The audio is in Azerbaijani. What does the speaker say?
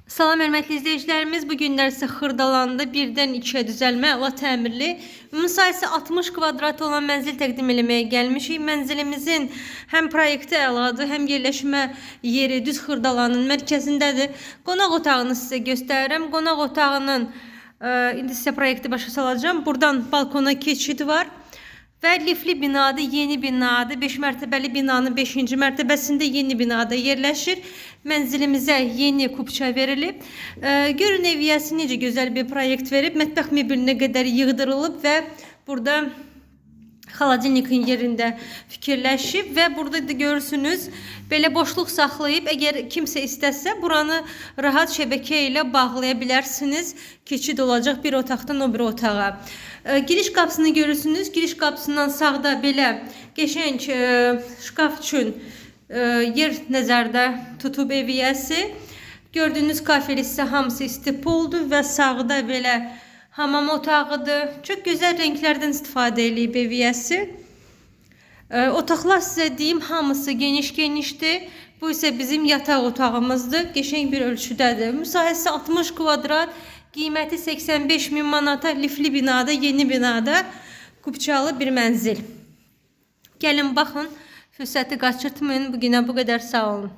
Salam hörmətli izləyicilərimiz, bu günlər isə Xırdalandı birdən 2-yə düzəlmə, əla təmirli, ümumi sayısı 60 kvadrat olan mənzil təqdim eləməyə gəlmişik. Mənzilimizin həm proyekti əladır, həm yerləşmə yeri düz Xırdalanın mərkəzindədir. Qonaq otağını sizə göstərirəm. Qonaq otağının indi sizə proyekti başa salacağım. Buradan balkona keçid var. Və lifli binadır, yeni binadır. 5 mərtəbəli binanın 5-ci mərtəbəsində yeni binada yerləşir. Mənzilimizə yeni kupça verilib. Görün eviyyəsi necə gözəl bir proyekt verib. Mətbəx mebelinə qədər yığdırılıb və burada xaladilnikin yerində fikirləşib və burada da görürsünüz belə boşluq saxlayıb, əgər kimsə istəsə buranı rahat şəbəkə ilə bağlaya bilərsiniz. Keçid olacaq bir otaqdan o bir otağa. Giriş qapısını görürsünüz. Giriş qapısından sağda belə qəşəng şkaf üçün yer nəzərdə tutub eviyyəsi. Gördüyünüz kafel isə hamısı istipoldur və sağda belə hamam otağıdır. Çox gözəl renklərdən istifadə edib eviyyəsi. Otaqlar sizə deyim, hamısı geniş-genişdir. Bu isə bizim yataq otağımızdır. Qəşəng bir ölçüdədir. Müsahibəsi 60 kvadrat, qiyməti 85.000 manata, lifli binada, yeni binada kupçalı bir mənzil. Gəlin baxın, fürsəti qaçırtmayın. Bugünə bu qədər, sağ olun.